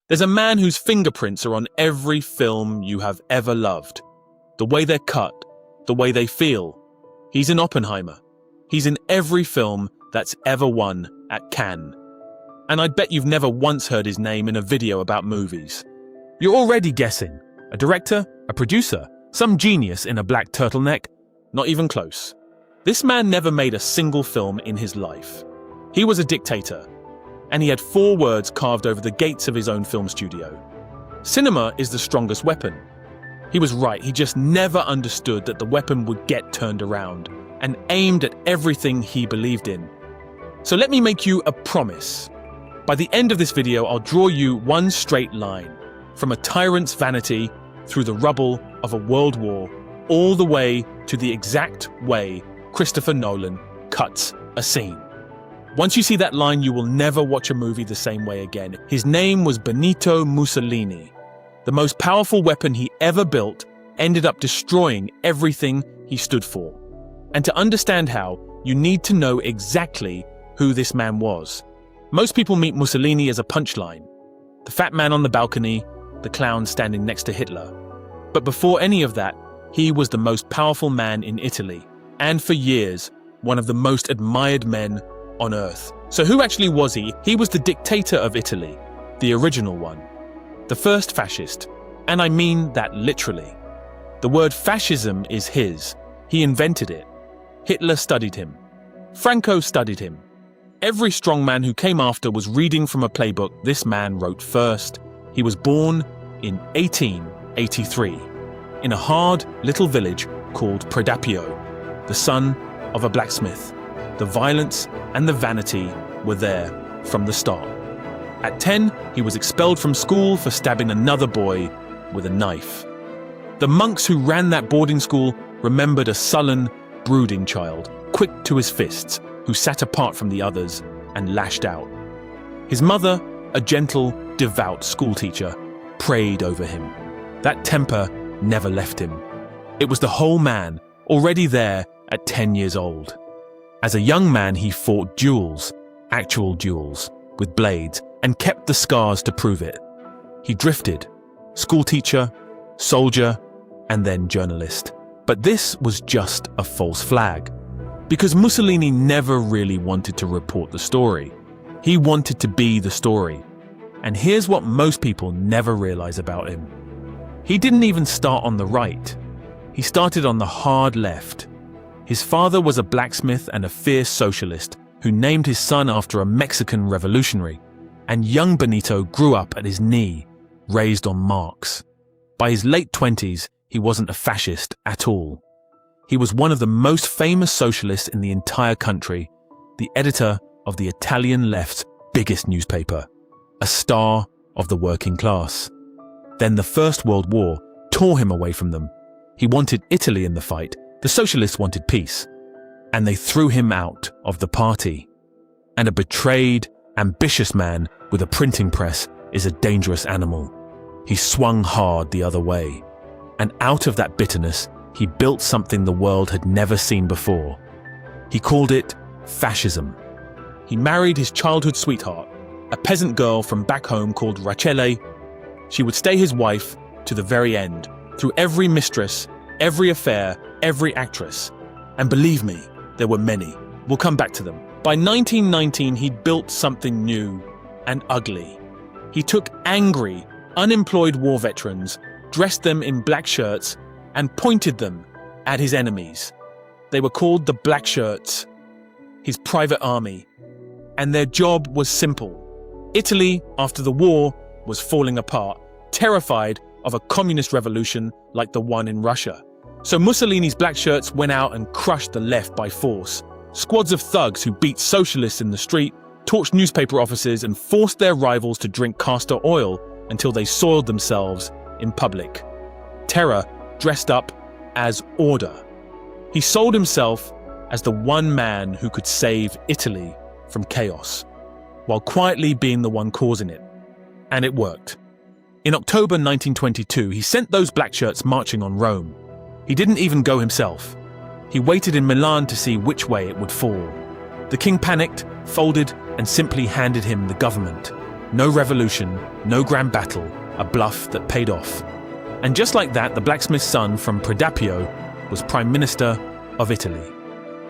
There's a man whose fingerprints are on every film you have ever loved. The way they're cut, the way they feel. He's in Oppenheimer. He's in every film that's ever won at Cannes. And I'd bet you've never once heard his name in a video about movies. You're already guessing. A director? A producer? Some genius in a black turtleneck? Not even close. This man never made a single film in his life. He was a dictator, and he had 4 words carved over the gates of his own film studio. Cinema is the strongest weapon. He was right, he just never understood that the weapon would get turned around and aimed at everything he believed in. So let me make you a promise. By the end of this video, I'll draw you one straight line, from a tyrant's vanity through the rubble of a world war, all the way to the exact way Christopher Nolan cuts a scene. Once you see that line, you will never watch a movie the same way again. His name was Benito Mussolini. The most powerful weapon he ever built ended up destroying everything he stood for. And to understand how, you need to know exactly who this man was. Most people meet Mussolini as a punchline. The fat man on the balcony, the clown standing next to Hitler. But before any of that, he was the most powerful man in Italy, and for years, one of the most admired men on earth. So who actually was he? He was the dictator of Italy, the original one, the first fascist, and I mean that literally. The word fascism is his. He invented it. Hitler studied him. Franco studied him. Every strongman who came after was reading from a playbook this man wrote first. He was born in 1883 in a hard little village called Predapio, the son of a blacksmith. The violence and the vanity were there from the start. At 10, he was expelled from school for stabbing another boy with a knife. The monks who ran that boarding school remembered a sullen, brooding child, quick to his fists, who sat apart from the others and lashed out. His mother, a gentle, devout schoolteacher, prayed over him. That temper never left him. It was the whole man, already there at 10 years old. As a young man, he fought duels, actual duels, with blades, and kept the scars to prove it. He drifted, schoolteacher, soldier, and then journalist. But this was just a false flag, because Mussolini never really wanted to report the story. He wanted to be the story. And here's what most people never realize about him. He didn't even start on the right. He started on the hard left. His father was a blacksmith and a fierce socialist who named his son after a Mexican revolutionary, and young Benito grew up at his knee, raised on Marx. By his late 20s, he wasn't a fascist at all. He was one of the most famous socialists in the entire country, the editor of the Italian left's biggest newspaper, a star of the working class. Then the First World War tore him away from them. He wanted Italy in the fight. The socialists wanted peace, and they threw him out of the party. And a betrayed, ambitious man with a printing press is a dangerous animal. He swung hard the other way, and out of that bitterness, he built something the world had never seen before. He called it fascism. He married his childhood sweetheart, a peasant girl from back home called Rachele. She would stay his wife to the very end, through every mistress, every affair, every actress. And believe me, there were many. We'll come back to them. By 1919, he'd built something new and ugly. He took angry, unemployed war veterans, dressed them in black shirts, and pointed them at his enemies. They were called the Black Shirts, his private army. And their job was simple. Italy, after the war, was falling apart, terrified of a communist revolution like the one in Russia. So Mussolini's Black Shirts went out and crushed the left by force. Squads of thugs who beat socialists in the street, torched newspaper offices, and forced their rivals to drink castor oil until they soiled themselves in public. Terror dressed up as order. He sold himself as the one man who could save Italy from chaos, while quietly being the one causing it. And it worked. In October 1922, he sent those Black Shirts marching on Rome. He didn't even go himself. He waited in Milan to see which way it would fall. The king panicked, folded, and simply handed him the government. No revolution, no grand battle, a bluff that paid off. And just like that, the blacksmith's son from Predappio was Prime Minister of Italy.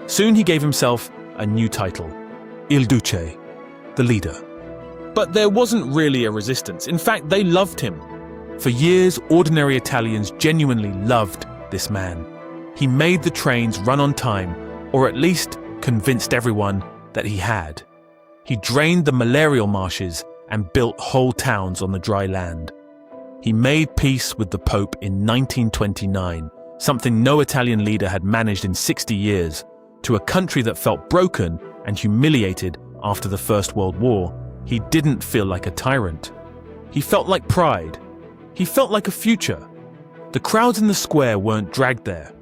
Soon he gave himself a new title, Il Duce, the leader. But there wasn't really a resistance. In fact, they loved him. For years, ordinary Italians genuinely loved this man. He made the trains run on time, or at least convinced everyone that he had. He drained the malarial marshes and built whole towns on the dry land. He made peace with the Pope in 1929, something no Italian leader had managed in 60 years. To a country that felt broken and humiliated after the First World War, he didn't feel like a tyrant. He felt like pride. He felt like a future. The crowds in the square weren't dragged there.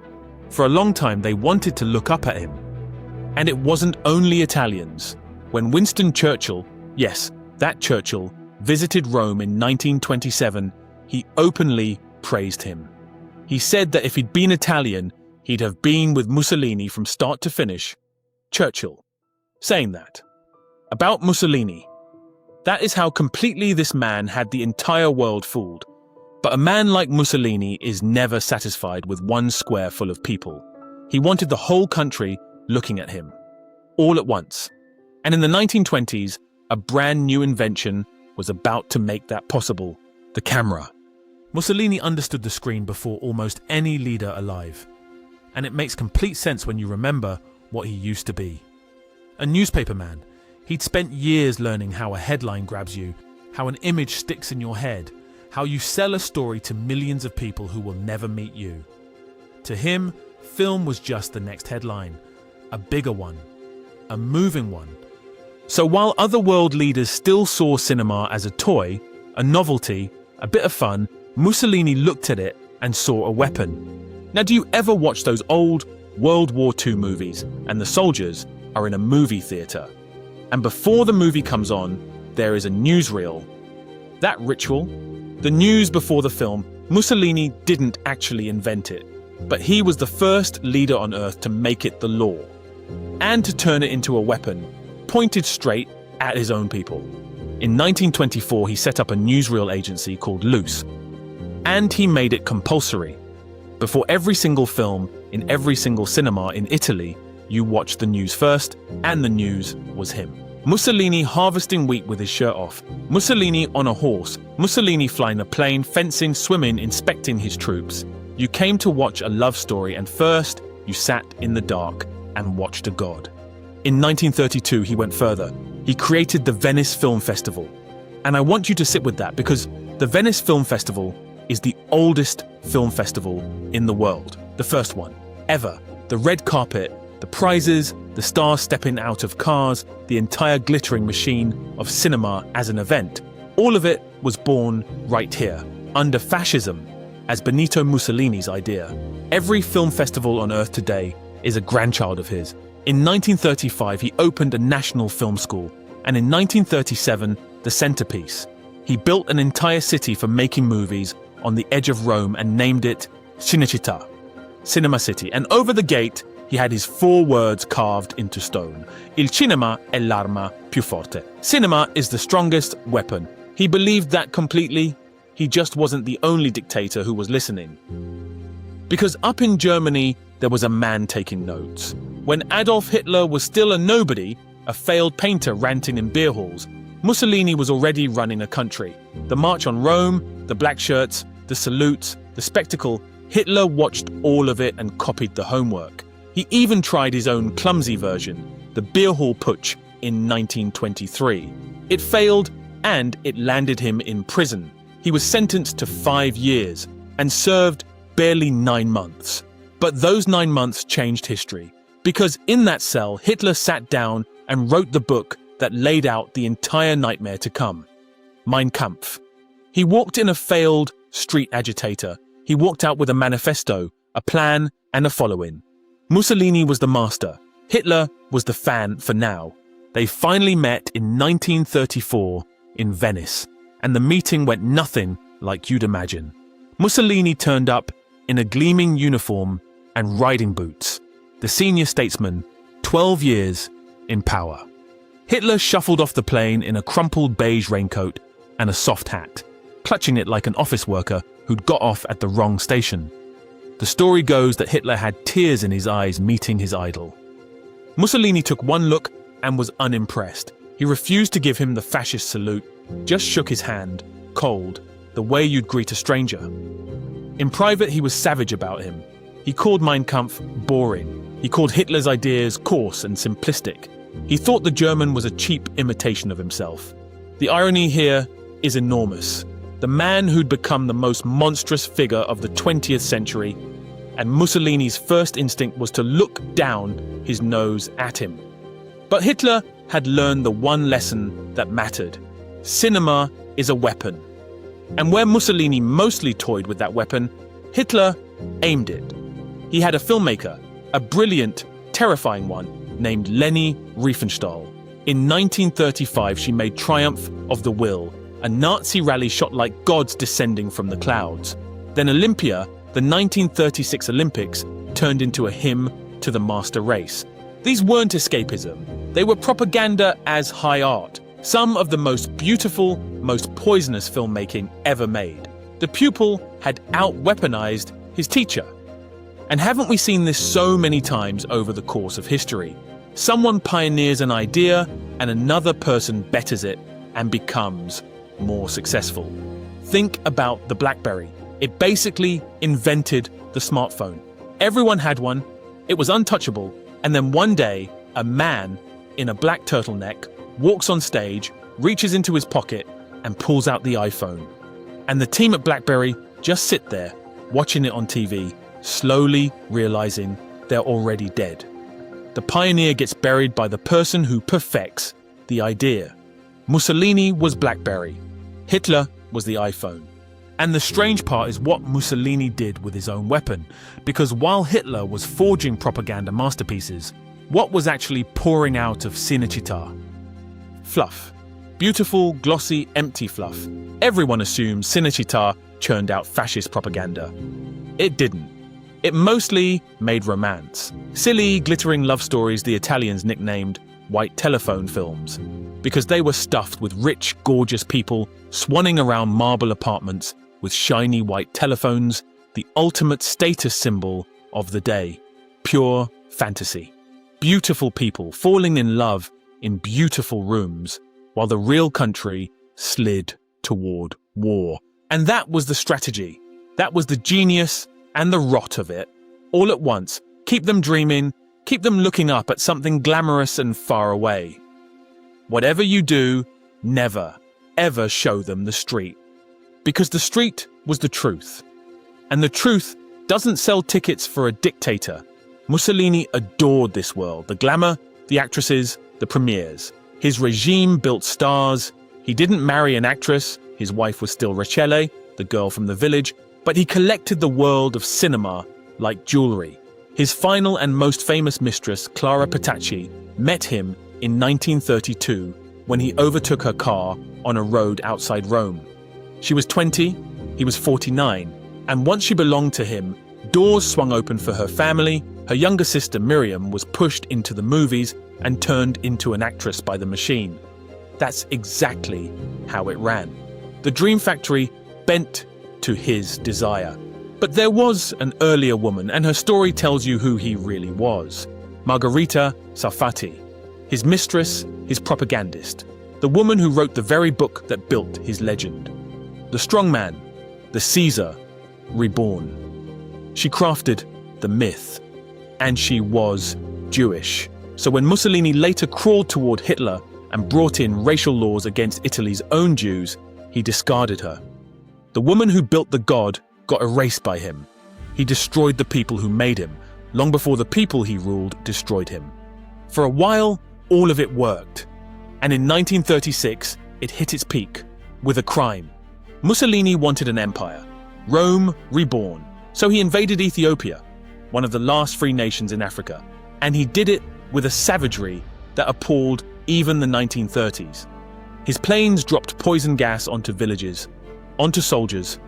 For a long time, they wanted to look up at him. And it wasn't only Italians. When Winston Churchill, yes, that Churchill, visited Rome in 1927, he openly praised him. He said that if he'd been Italian, he'd have been with Mussolini from start to finish. Churchill, saying that. About Mussolini. That is how completely this man had the entire world fooled. But a man like Mussolini is never satisfied with one square full of people. He wanted the whole country looking at him, all at once. And in the 1920s, a brand new invention was about to make that possible, the camera. Mussolini understood the screen before almost any leader alive. And it makes complete sense when you remember what he used to be. A newspaper man. He'd spent years learning how a headline grabs you, how an image sticks in your head, how you sell a story to millions of people who will never meet you. To him, film was just the next headline, a bigger one, a moving one. So while other world leaders still saw cinema as a toy, a novelty, a bit of fun, Mussolini looked at it and saw a weapon. Now, do you ever watch those old World War II movies and the soldiers are in a movie theater? And before the movie comes on, there is a newsreel. That ritual, the news before the film, Mussolini didn't actually invent it, but he was the first leader on earth to make it the law and to turn it into a weapon, pointed straight at his own people. In 1924, he set up a newsreel agency called Loose, and he made it compulsory. Before every single film, in every single cinema in Italy, you watched the news first, and the news was him. Mussolini harvesting wheat with his shirt off, Mussolini on a horse, Mussolini flying a plane, fencing, swimming, inspecting his troops. You came to watch a love story, and first, you sat in the dark and watched a god. In 1932, he went further. He created the Venice Film Festival. And I want you to sit with that because the Venice Film Festival is the oldest film festival in the world. The first one, ever. The red carpet, the prizes, the stars stepping out of cars, the entire glittering machine of cinema as an event. All of it was born right here, under fascism, as Benito Mussolini's idea. Every film festival on earth today is a grandchild of his. In 1935, he opened a national film school, and in 1937, the centerpiece. He built an entire city for making movies on the edge of Rome and named it Cinecittà, Cinema City. And over the gate, he had his 4 words carved into stone. Il cinema è l'arma più forte. Cinema is the strongest weapon. He believed that completely. He just wasn't the only dictator who was listening. Because up in Germany, there was a man taking notes. When Adolf Hitler was still a nobody, a failed painter ranting in beer halls, Mussolini was already running a country. The March on Rome, the black shirts, the salutes, the spectacle, Hitler watched all of it and copied the homework. He even tried his own clumsy version, the beer hall putsch, in 1923. It failed, and it landed him in prison. He was sentenced to 5 years and served barely 9 months. But those 9 months changed history, because in that cell, Hitler sat down and wrote the book that laid out the entire nightmare to come, Mein Kampf. He walked in a failed street agitator. He walked out with a manifesto, a plan, and a following. Mussolini was the master. Hitler was the fan for now. They finally met in 1934 in Venice, and the meeting went nothing like you'd imagine. Mussolini turned up in a gleaming uniform and riding boots. The senior statesman, 12 years in power. Hitler shuffled off the plane in a crumpled beige raincoat and a soft hat, clutching it like an office worker who'd got off at the wrong station. The story goes that Hitler had tears in his eyes meeting his idol. Mussolini took one look and was unimpressed. He refused to give him the fascist salute, just shook his hand, cold, the way you'd greet a stranger. In private, he was savage about him. He called Mein Kampf boring. He called Hitler's ideas coarse and simplistic. He thought the German was a cheap imitation of himself. The irony here is enormous. The man who'd become the most monstrous figure of the 20th century, and Mussolini's first instinct was to look down his nose at him. But Hitler had learned the one lesson that mattered. Cinema is a weapon. And where Mussolini mostly toyed with that weapon, Hitler aimed it. He had a filmmaker, a brilliant, terrifying one, named Leni Riefenstahl. In 1935, she made Triumph of the Will, a Nazi rally shot like gods descending from the clouds. Then Olympia, the 1936 Olympics, turned into a hymn to the master race. These weren't escapism. They were propaganda as high art. Some of the most beautiful, most poisonous filmmaking ever made. The pupil had out-weaponized his teacher. And haven't we seen this so many times over the course of history? Someone pioneers an idea and another person betters it and becomes more successful. Think about the BlackBerry. It basically invented the smartphone. Everyone had one, it was untouchable, and then one day, a man in a black turtleneck walks on stage, reaches into his pocket, and pulls out the iPhone. And the team at BlackBerry just sit there, watching it on TV, slowly realizing they're already dead. The pioneer gets buried by the person who perfects the idea. Mussolini was BlackBerry. Hitler was the iPhone. And the strange part is what Mussolini did with his own weapon, because while Hitler was forging propaganda masterpieces, what was actually pouring out of Cinecittà? Fluff. Beautiful, glossy, empty fluff. Everyone assumes Cinecittà churned out fascist propaganda. It didn't. It mostly made romance. Silly, glittering love stories the Italians nicknamed white telephone films, because they were stuffed with rich, gorgeous people swanning around marble apartments with shiny white telephones, the ultimate status symbol of the day. Pure fantasy. Beautiful people falling in love in beautiful rooms, while the real country slid toward war. And that was the strategy. That was the genius and the rot of it. All at once, keep them dreaming, keep them looking up at something glamorous and far away. Whatever you do, never, ever show them the street. Because the street was the truth. And the truth doesn't sell tickets for a dictator. Mussolini adored this world, the glamour, the actresses, the premieres. His regime built stars. He didn't marry an actress. His wife was still Rachele, the girl from the village, but he collected the world of cinema like jewelry. His final and most famous mistress, Clara Petacci, met him in 1932 when he overtook her car on a road outside Rome. She was 20, he was 49, and once she belonged to him, doors swung open for her family. Her younger sister Miriam was pushed into the movies and turned into an actress by the machine. That's exactly how it ran. The Dream Factory bent to his desire. But there was an earlier woman, and her story tells you who he really was. Margherita Sarfatti, his mistress, his propagandist, the woman who wrote the very book that built his legend. The strongman, the Caesar, reborn. She crafted the myth, and she was Jewish. So when Mussolini later crawled toward Hitler and brought in racial laws against Italy's own Jews, he discarded her. The woman who built the god got erased by him. He destroyed the people who made him, long before the people he ruled destroyed him. For a while, all of it worked. And in 1936, it hit its peak, with a crime. Mussolini wanted an empire, Rome reborn. So he invaded Ethiopia, one of the last free nations in Africa, and he did it with a savagery that appalled even the 1930s. His planes dropped poison gas onto villages, onto soldiers,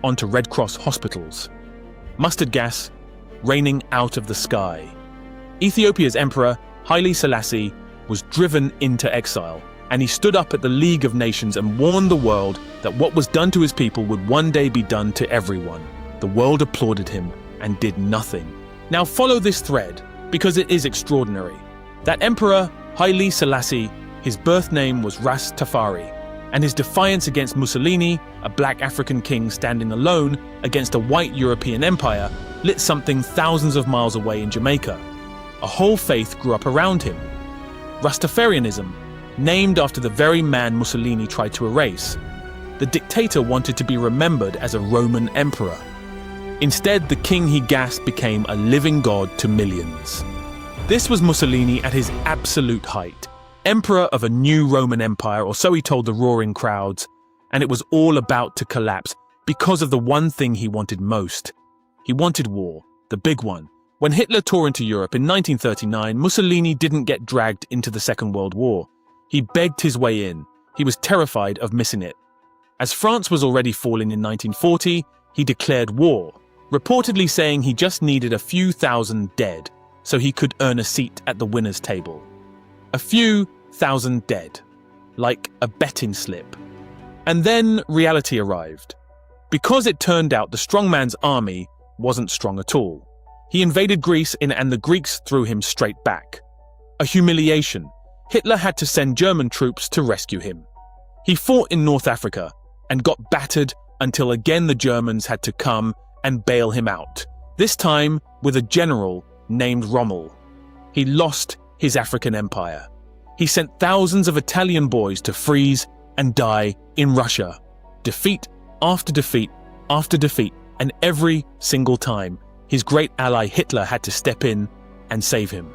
onto Red Cross hospitals. Mustard gas raining out of the sky. Ethiopia's emperor, Haile Selassie, was driven into exile, and he stood up at the League of Nations and warned the world that what was done to his people would one day be done to everyone. The world applauded him and did nothing. Now follow this thread, because it is extraordinary. That Emperor Haile Selassie, his birth name was Ras Tafari, and his defiance against Mussolini, a black African king standing alone against a white European empire, lit something thousands of miles away in Jamaica. A whole faith grew up around him. Rastafarianism, named after the very man Mussolini tried to erase. The dictator wanted to be remembered as a Roman emperor. Instead, the king he gassed became a living god to millions. This was Mussolini at his absolute height, emperor of a new Roman empire, or so he told the roaring crowds, and it was all about to collapse because of the one thing he wanted most. He wanted war, the big one. When Hitler tore into Europe in 1939, Mussolini didn't get dragged into the Second World War. He begged his way in. He was terrified of missing it. As France was already falling in 1940, he declared war, reportedly saying he just needed a few thousand dead so he could earn a seat at the winner's table. A few thousand dead, like a betting slip. And then reality arrived. Because it turned out the strongman's army wasn't strong at all. He invaded Greece and the Greeks threw him straight back. A humiliation. Hitler had to send German troops to rescue him. He fought in North Africa and got battered until again the Germans had to come and bail him out, this time with a general named Rommel. He lost his African empire. He sent thousands of Italian boys to freeze and die in Russia. Defeat after defeat after defeat, and every single time, his great ally Hitler had to step in and save him.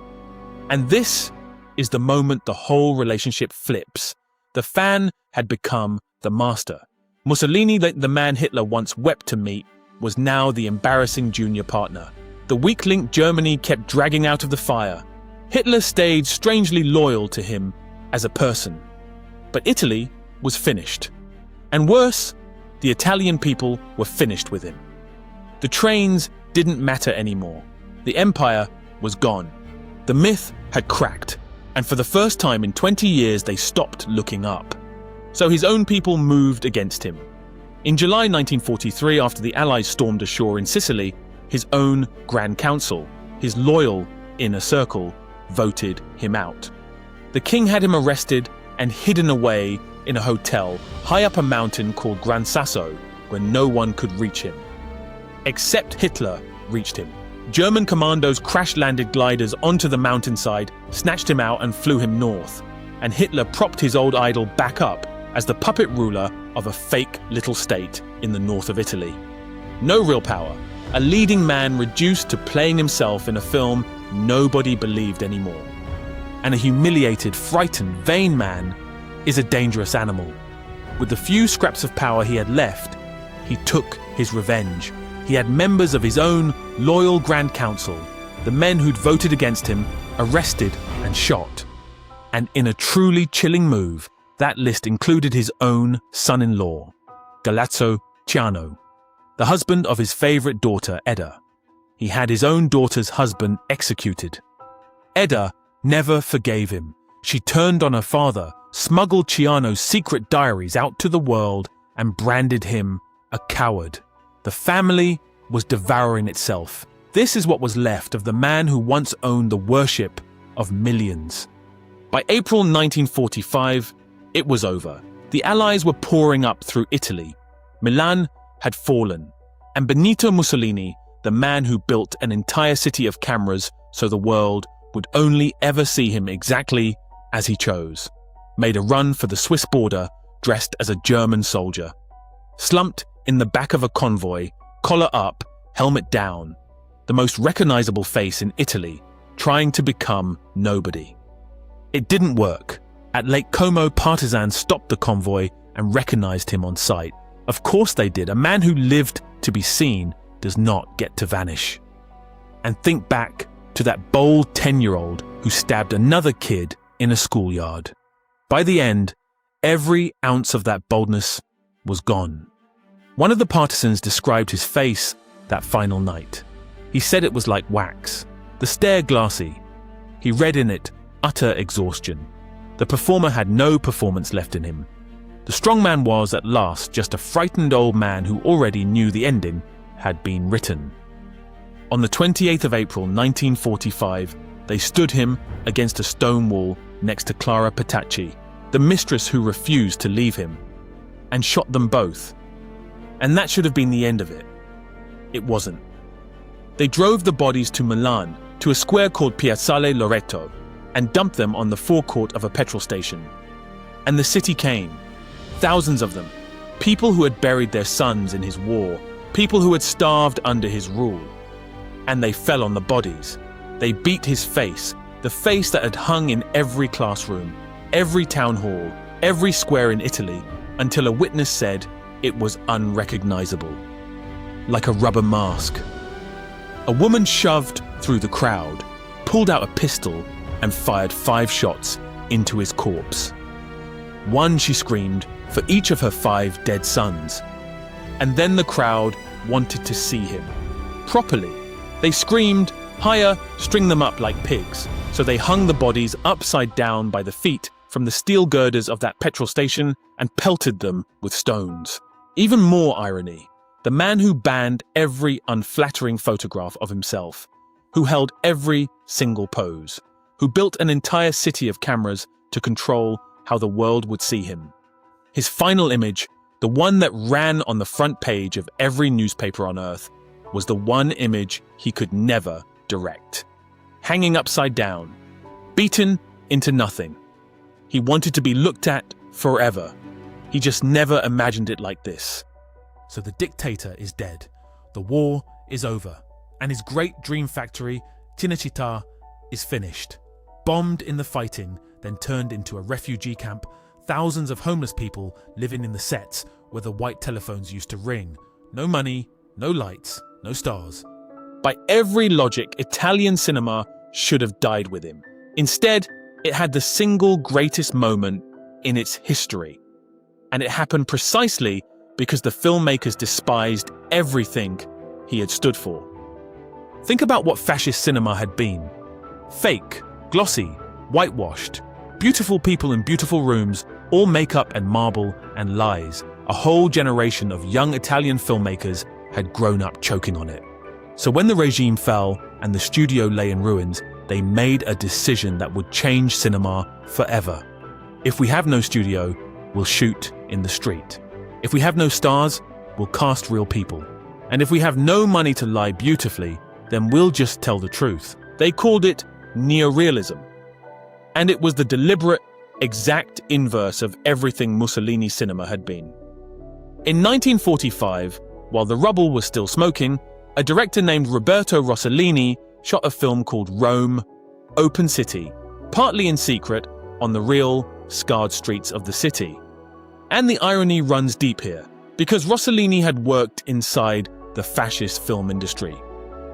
And this is the moment the whole relationship flips. The fan had become the master. Mussolini, the man Hitler once wept to meet, was now the embarrassing junior partner. The weak link Germany kept dragging out of the fire. Hitler stayed strangely loyal to him as a person. But Italy was finished. And worse, the Italian people were finished with him. The trains didn't matter anymore. The empire was gone. The myth had cracked, and for the first time in 20 years they stopped looking up. So his own people moved against him. In July 1943, after the Allies stormed ashore in Sicily, his own Grand Council, his loyal inner circle, voted him out. The king had him arrested and hidden away in a hotel high up a mountain called Gran Sasso, where no one could reach him. Except Hitler reached him. German commandos crash-landed gliders onto the mountainside, snatched him out and flew him north. And Hitler propped his old idol back up as the puppet ruler of a fake little state in the north of Italy. No real power, a leading man reduced to playing himself in a film nobody believed anymore. And a humiliated, frightened, vain man is a dangerous animal. With the few scraps of power he had left, he took his revenge. He had members of his own loyal Grand Council, the men who'd voted against him, arrested and shot. And in a truly chilling move, that list included his own son-in-law, Galeazzo Ciano, the husband of his favorite daughter, Edda. He had his own daughter's husband executed. Edda never forgave him. She turned on her father, smuggled Ciano's secret diaries out to the world, and branded him a coward. The family was devouring itself. This is what was left of the man who once owned the worship of millions. By April 1945, it was over. The Allies were pouring up through Italy. Milan had fallen, and Benito Mussolini, the man who built an entire city of cameras so the world would only ever see him exactly as he chose, made a run for the Swiss border dressed as a German soldier. Slumped in the back of a convoy, collar up, helmet down, the most recognizable face in Italy, trying to become nobody. It didn't work. At Lake Como, partisans stopped the convoy and recognized him on sight. Of course they did. A man who lived to be seen does not get to vanish. And think back to that bold 10-year-old who stabbed another kid in a schoolyard. By the end, every ounce of that boldness was gone. One of the partisans described his face that final night. He said it was like wax, the stare glassy. He read in it, utter exhaustion. The performer had no performance left in him. The strong man was, at last, just a frightened old man who already knew the ending had been written. On the 28th of April 1945, they stood him against a stone wall next to Clara Petacci, the mistress who refused to leave him, and shot them both. And that should have been the end of it. It wasn't. They drove the bodies to Milan, to a square called Piazzale Loreto, and dumped them on the forecourt of a petrol station. And the city came. Thousands of them. People who had buried their sons in his war. People who had starved under his rule. And they fell on the bodies. They beat his face, the face that had hung in every classroom, every town hall, every square in Italy, until a witness said it was unrecognizable. Like a rubber mask. A woman shoved through the crowd, pulled out a pistol, and fired 5 shots into his corpse. One, she screamed, for each of her 5 dead sons. And then the crowd wanted to see him. Properly. They screamed, higher, string them up like pigs. So they hung the bodies upside down by the feet from the steel girders of that petrol station and pelted them with stones. Even more irony. The man who banned every unflattering photograph of himself, who held every single pose, who built an entire city of cameras to control how the world would see him. His final image, the one that ran on the front page of every newspaper on Earth, was the one image he could never direct. Hanging upside down, beaten into nothing. He wanted to be looked at forever. He just never imagined it like this. So the dictator is dead. The war is over. And his great dream factory, Cinecittà, is finished. Bombed in the fighting, then turned into a refugee camp. Thousands of homeless people living in the sets where the white telephones used to ring. No money, no lights, no stars. By every logic, Italian cinema should have died with him. Instead, it had the single greatest moment in its history. And it happened precisely because the filmmakers despised everything he had stood for. Think about what fascist cinema had been. Fake, glossy, whitewashed, beautiful people in beautiful rooms, all makeup and marble and lies. A whole generation of young Italian filmmakers had grown up choking on it. So when the regime fell and the studio lay in ruins, they made a decision that would change cinema forever. If we have no studio, we'll shoot in the street. If we have no stars, we'll cast real people. And if we have no money to lie beautifully, then we'll just tell the truth. They called it Neorealism. And it was the deliberate, exact inverse of everything Mussolini cinema had been. In 1945, while the rubble was still smoking, a director named Roberto Rossellini shot a film called Rome, Open City, partly in secret on the real, scarred streets of the city. And the irony runs deep here, because Rossellini had worked inside the fascist film industry.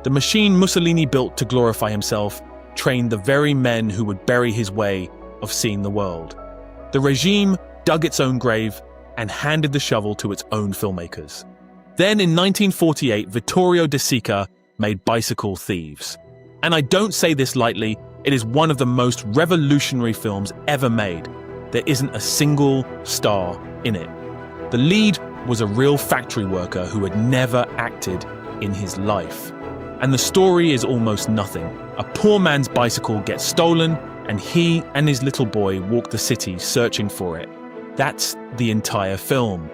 The machine Mussolini built to glorify himself trained the very men who would bury his way of seeing the world. The regime dug its own grave and handed the shovel to its own filmmakers. Then in 1948, Vittorio De Sica made Bicycle Thieves. And I don't say this lightly, it is one of the most revolutionary films ever made. There isn't a single star in it. The lead was a real factory worker who had never acted in his life. And the story is almost nothing. A poor man's bicycle gets stolen, and he and his little boy walk the city searching for it. That's the entire film.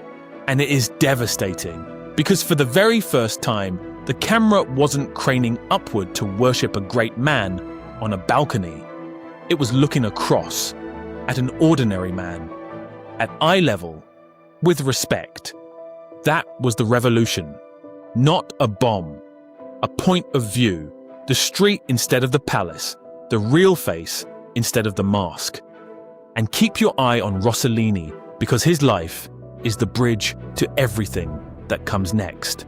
And it is devastating, because for the very first time, the camera wasn't craning upward to worship a great man on a balcony. It was looking across at an ordinary man, at eye level, with respect. That was the revolution. Not a bomb. A point of view. The street instead of the palace. The real face instead of the mask. And keep your eye on Rossellini, because his life is the bridge to everything that comes next.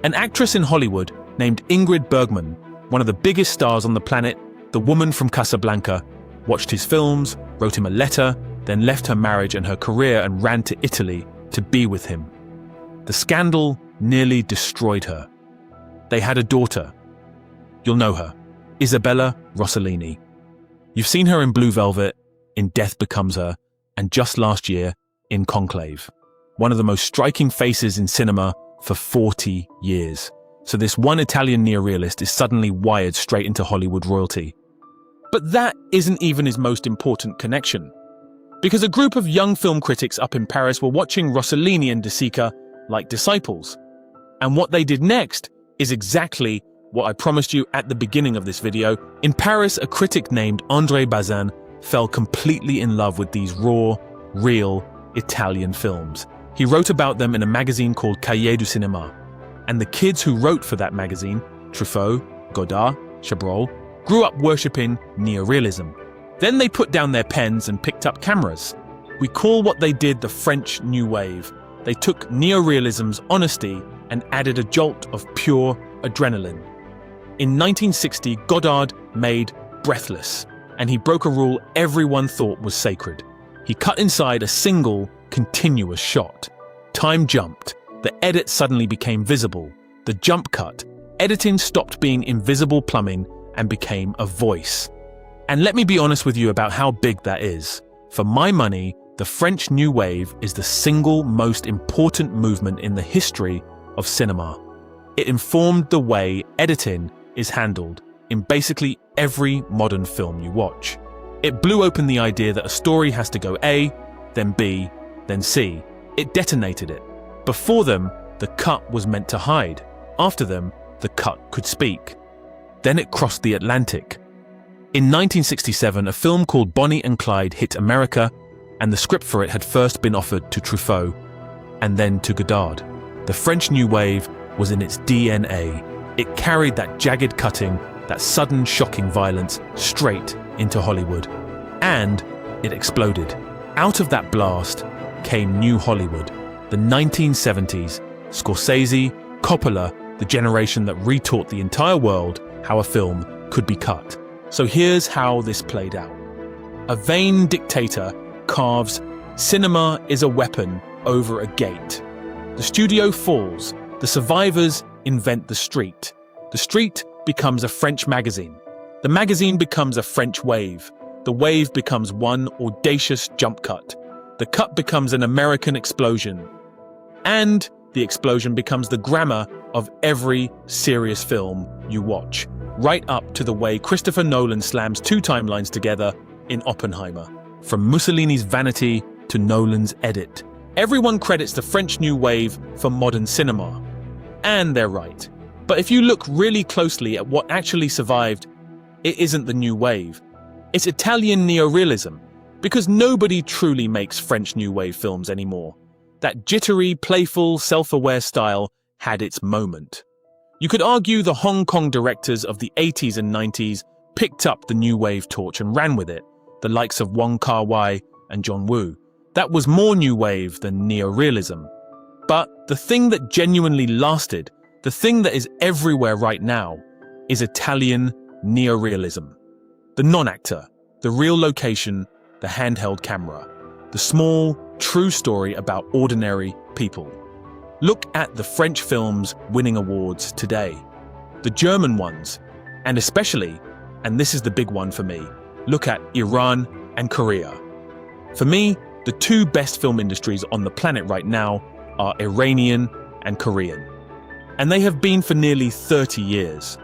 An actress in Hollywood named Ingrid Bergman, one of the biggest stars on the planet, the woman from Casablanca, watched his films, wrote him a letter, then left her marriage and her career and ran to Italy to be with him. The scandal nearly destroyed her. They had a daughter. You'll know her, Isabella Rossellini. You've seen her in Blue Velvet, in Death Becomes Her, and just last year in Conclave. One of the most striking faces in cinema for 40 years. So this one Italian neorealist is suddenly wired straight into Hollywood royalty. But that isn't even his most important connection. Because a group of young film critics up in Paris were watching Rossellini and De Sica like disciples. And what they did next is exactly what I promised you at the beginning of this video. In Paris, a critic named André Bazin fell completely in love with these raw, real Italian films. He wrote about them in a magazine called Cahiers du Cinéma. And the kids who wrote for that magazine, Truffaut, Godard, Chabrol, grew up worshipping neorealism. Then they put down their pens and picked up cameras. We call what they did the French New Wave. They took neorealism's honesty and added a jolt of pure adrenaline. In 1960, Godard made Breathless, and he broke a rule everyone thought was sacred. He cut inside a single, continuous shot. Time jumped. The edit suddenly became visible. The jump cut. Editing stopped being invisible plumbing and became a voice. And let me be honest with you about how big that is. For my money, the French New Wave is the single most important movement in the history of cinema. It informed the way editing is handled in basically every modern film you watch. It blew open the idea that a story has to go A, then B, then C. It detonated it. Before them, the cut was meant to hide. After them, the cut could speak. Then it crossed the Atlantic. In 1967, a film called Bonnie and Clyde hit America, and the script for it had first been offered to Truffaut, and then to Godard. The French New Wave was in its DNA. It carried that jagged cutting, that sudden shocking violence straight into Hollywood. And it exploded. Out of that blast came New Hollywood. The 1970s, Scorsese, Coppola, the generation that retaught the entire world how a film could be cut. So here's how this played out. A vain dictator carves "Cinema is a weapon" over a gate. The studio falls. The survivors invent the street. The street becomes a French magazine. The magazine becomes a French wave. The wave becomes one audacious jump cut. The cut becomes an American explosion. And the explosion becomes the grammar of every serious film you watch, right up to the way Christopher Nolan slams two timelines together in Oppenheimer. From Mussolini's Vanity to Nolan's Edit. Everyone credits the French New Wave for modern cinema. And they're right. But if you look really closely at what actually survived, it isn't the New Wave. It's Italian neorealism, because nobody truly makes French New Wave films anymore. That jittery, playful, self-aware style had its moment. You could argue the Hong Kong directors of the 80s and 90s picked up the New Wave torch and ran with it, the likes of Wong Kar-wai and John Woo. That was more New Wave than neorealism. But the thing that genuinely lasted, the thing that is everywhere right now, is Italian neorealism. The non-actor, the real location, the handheld camera, the small, true story about ordinary people. Look at the French films winning awards today. The German ones, and especially, and this is the big one for me, look at Iran and Korea. For me, the two best film industries on the planet right now are Iranian and Korean. And they have been for nearly 30 years.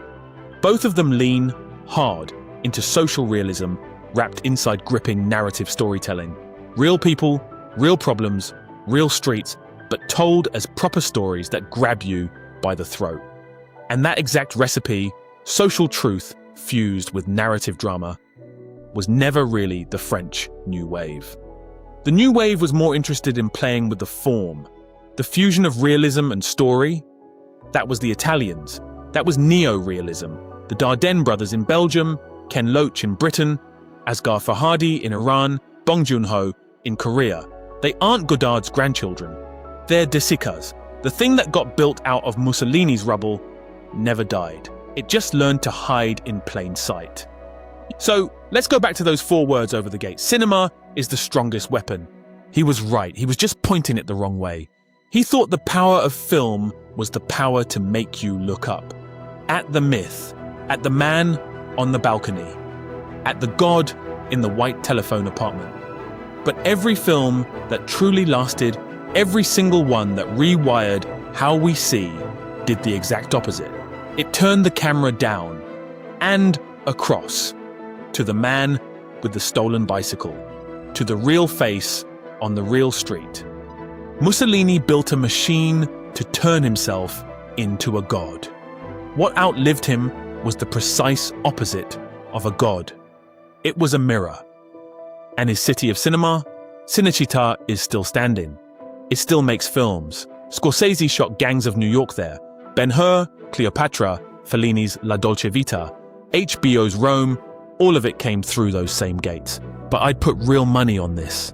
Both of them lean hard into social realism wrapped inside gripping narrative storytelling. Real people, real problems, real streets, but told as proper stories that grab you by the throat. And that exact recipe, social truth fused with narrative drama, was never really the French New Wave. The New Wave was more interested in playing with the form, the fusion of realism and story. That was the Italians. That was neo-realism. The Dardenne brothers in Belgium, Ken Loach in Britain, Asghar Farhadi in Iran, Bong Joon-ho in Korea. They aren't Godard's grandchildren. They're De Sica's. The thing that got built out of Mussolini's rubble never died. It just learned to hide in plain sight. So let's go back to those 4 words over the gate. Cinema is the strongest weapon. He was right. He was just pointing it the wrong way. He thought the power of film was the power to make you look up. At the myth, at the man on the balcony, at the god in the white telephone apartment. But every film that truly lasted, every single one that rewired how we see, did the exact opposite. It turned the camera down and across to the man with the stolen bicycle, to the real face on the real street. Mussolini built a machine to turn himself into a god. What outlived him was the precise opposite of a god. It was a mirror. And his city of cinema, Cinecittà, is still standing. It still makes films. Scorsese shot Gangs of New York there. Ben-Hur, Cleopatra, Fellini's La Dolce Vita, HBO's Rome, all of it came through those same gates. But I'd put real money on this.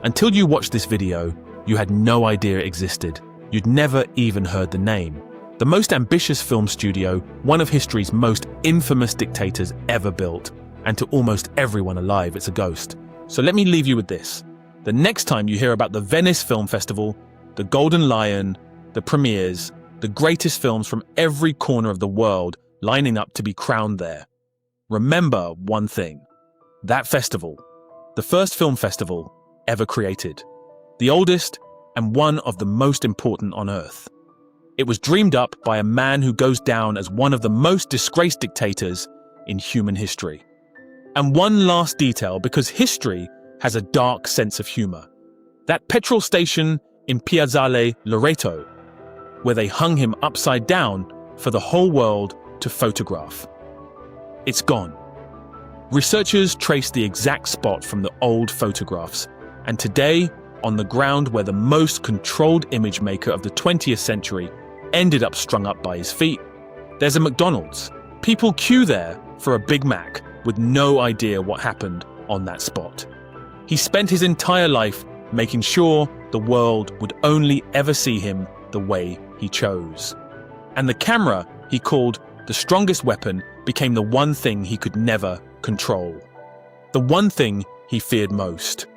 Until you watched this video, you had no idea it existed. You'd never even heard the name. The most ambitious film studio, one of history's most infamous dictators ever built, and to almost everyone alive, it's a ghost. So let me leave you with this. The next time you hear about the Venice Film Festival, the Golden Lion, the premieres, the greatest films from every corner of the world lining up to be crowned there, remember one thing. That festival, the first film festival ever created, the oldest and one of the most important on Earth. It was dreamed up by a man who goes down as one of the most disgraced dictators in human history. And one last detail, because history has a dark sense of humor. That petrol station in Piazzale Loreto, where they hung him upside down for the whole world to photograph. It's gone. Researchers traced the exact spot from the old photographs, and today, on the ground where the most controlled image maker of the 20th century ended up strung up by his feet, there's a McDonald's. People queue there for a Big Mac with no idea what happened on that spot. He spent his entire life making sure the world would only ever see him the way he chose. And the camera he called the strongest weapon became the one thing he could never control. The one thing he feared most.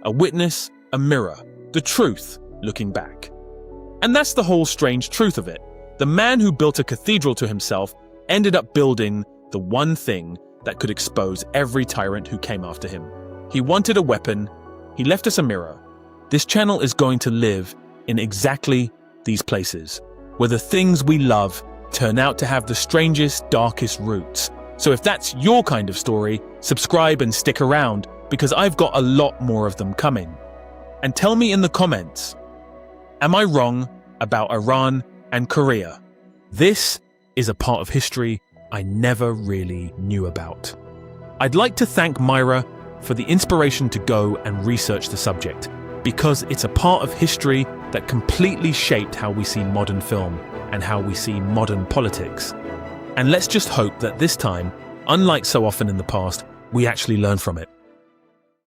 A witness, a mirror, the truth looking back. And that's the whole strange truth of it. The man who built a cathedral to himself ended up building the one thing that could expose every tyrant who came after him. He wanted a weapon, he left us a mirror. This channel is going to live in exactly these places, where the things we love turn out to have the strangest, darkest roots. So if that's your kind of story, subscribe and stick around, because I've got a lot more of them coming. And tell me in the comments, am I wrong about Iran and Korea? This is a part of history I never really knew about. I'd like to thank Myra for the inspiration to go and research the subject, because it's a part of history that completely shaped how we see modern film and how we see modern politics. And let's just hope that this time, unlike so often in the past, we actually learn from it.